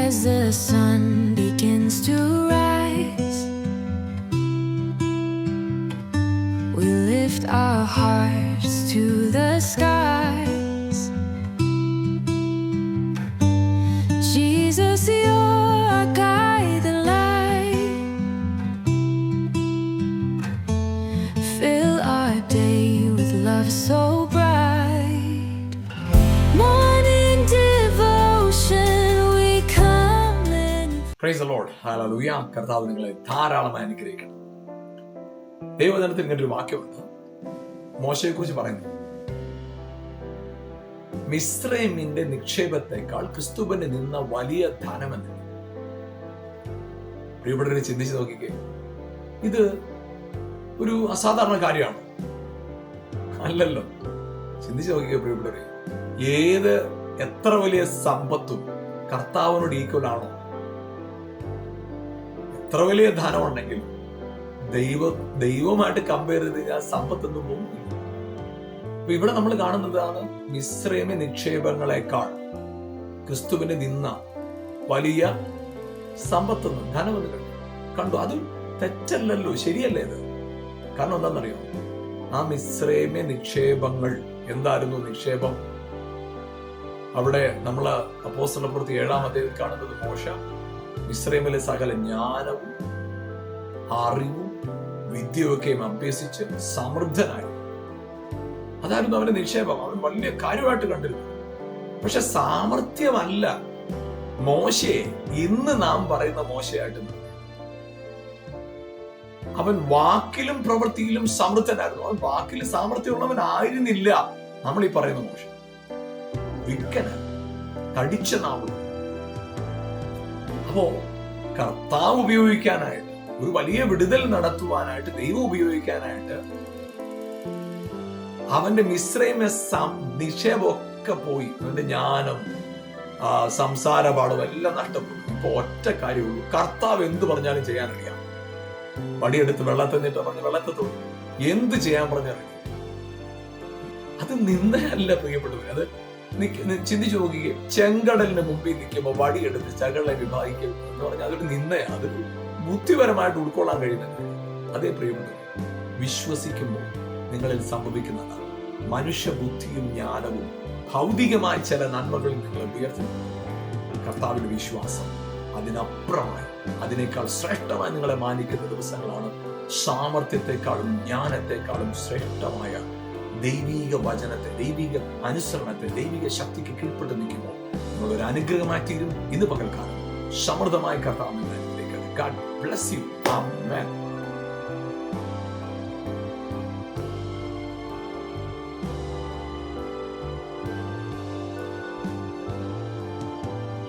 as the sun begins to rise, we lift our hearts to the skies. Jesus, you're our guiding light. Fill our day with love so bright. Morning devotion, we come in. Praise the Lord. Hallelujah. കർത്താവ് നിങ്ങളെ ധാരാളമായി അനുഗ്രഹിക്കണം. ദൈവജനത്തിൽ ഇങ്ങനെ ഒരു വാക്യമുണ്ട്. മോശയെ കുറിച്ച് പറയുന്നു, മിസ്രൈമിന്റെ നിക്ഷേപത്തെക്കാൾ ക്രിസ്തുവിന് നിന്ന വലിയ ധനമെന്ന്. പ്രിയപ്പെട്ടവരെ, ചിന്തിച്ചു നോക്കിക്കേ, ഇത് ഒരു അസാധാരണ കാര്യമാണ് അല്ലല്ലോ. ചിന്തിച്ചു നോക്കിക്കേ പ്രിയപ്പെട്ടവരെ, എത്ര വലിയ സമ്പത്തും കർത്താവിനോട് ഈക്വൽ ആണോ? എത്ര വലിയ ധനമുണ്ടെങ്കിൽ ദൈവമായിട്ട് കമ്പയർ ചെയ്ത് കഴിഞ്ഞാൽ സമ്പത്തൊന്നും പോകുന്നില്ല. അപ്പൊ ഇവിടെ നമ്മൾ കാണുന്നതാണ് മിസ്രൈമി നിക്ഷേപങ്ങളെക്കാൾ ക്രിസ്തുവിന് നിന്ന വലിയ സമ്പത്തൊന്നും ധനമെന്ന് കണ്ടു. അത് തെറ്റല്ലല്ലോ, ശരിയല്ലേ ഇത്? കാരണം എന്താണെന്നറിയോ, ആ മിസ്രൈമി നിക്ഷേപങ്ങൾ എന്തായിരുന്നു? നിക്ഷേപം അവിടെ നമ്മള് അപ്പോസ്തലപ്രവൃത്തി 7-ാം അധ്യായത്തിൽ കാണുന്നത്, മോശ മിസ്രൈമിലെ സകല ജ്ഞാനവും അറിവും വിദ്യയൊക്കെയും അഭ്യസിച്ച് സമൃദ്ധനായി. അതായിരുന്നു അവന്റെ നിക്ഷേപം. അവൻ വലിയ കാര്യമായിട്ട് കണ്ടിരുന്നു. പക്ഷെ സാമർത്ഥ്യമല്ല മോശയെ ഇന്ന് നാം പറയുന്ന മോശയായിട്ട്. അവൻ വാക്കിലും പ്രവൃത്തിയിലും സമൃദ്ധനായിരുന്നു. അവൻ വാക്കിൽ സാമർത്ഥ്യമുള്ളവൻ ആയിരുന്നില്ല നമ്മൾ ഈ പറയുന്ന മോശ. വിക്കനാണ്, തടിച്ച നാവ്. അപ്പോ കർത്താവ് ഉപയോഗിക്കാനായിട്ട്, ഒരു വലിയ വിടുതൽ നടത്തുവാനായിട്ട്, ദൈവം ഉപയോഗിക്കാനായിട്ട് അവന്റെ മിസ്രൈമ നിക്ഷേപമൊക്കെ പോയി. അവന്റെ ജ്ഞാനം, സംസാര പാഠം എല്ലാം നഷ്ടപ്പെട്ടു. ഇപ്പൊ ഒറ്റ കാര്യമുള്ളൂ, കർത്താവ് എന്ത് പറഞ്ഞാലും ചെയ്യാനറിയാം. വടിയെടുത്ത് വെള്ളത്തിൽ നിന്നിട്ട് പറഞ്ഞ് വെള്ളത്തെ തൊടും, എന്ത് ചെയ്യാൻ പറഞ്ഞറിയാം. അത് നിന്ദയല്ല പ്രിയപ്പെട്ടവർ. അത് ചിന്തിച്ചു നോക്കുകയും, ചെങ്കടലിന് മുമ്പിൽ നിൽക്കുമ്പോൾ വടിയെടുത്ത് ചകടലെ വിഭാഗിക്കും എന്ന് പറഞ്ഞാൽ അതൊരു നിന്ദയാണ്. അതൊരു ബുദ്ധിപരമായിട്ട് ഉൾക്കൊള്ളാൻ കഴിയുന്ന കാര്യം. അതേ പ്രിയപ്പെട്ടവർ, വിശ്വസിക്കുമ്പോൾ നിങ്ങളിൽ സംഭവിക്കുന്നതാണ് മനുഷ്യ ബുദ്ധിയും ജ്ഞാനവും ഭൗതികമായ ചില നന്മകളിൽ നിങ്ങളെ ഉയർത്തുന്നു. കർത്താവിന്റെ വിശ്വാസം അതിനപ്പുറമായി, അതിനേക്കാൾ ശ്രേഷ്ഠമായി നിങ്ങളെ മാനിക്കുന്ന ദിവസങ്ങളാണ്. സാമർത്ഥ്യത്തെക്കാളും ജ്ഞാനത്തെക്കാളും ശ്രേഷ്ഠമായ ദൈവിക വചനത്തെ, ദൈവിക അനുസരണത്തെ, ദൈവിക ശക്തിക്ക് കീഴ്പ്പെട്ട് നിൽക്കുമ്പോൾ നിങ്ങളൊരു അനുഗ്രഹമായി തീരും. ഇന്ന് പകൽക്കാലം സമൃദ്ധമായ കർത്താവ് നിങ്ങളെ അനുഗ്രഹിക്കട്ടെ. God bless you. Amen.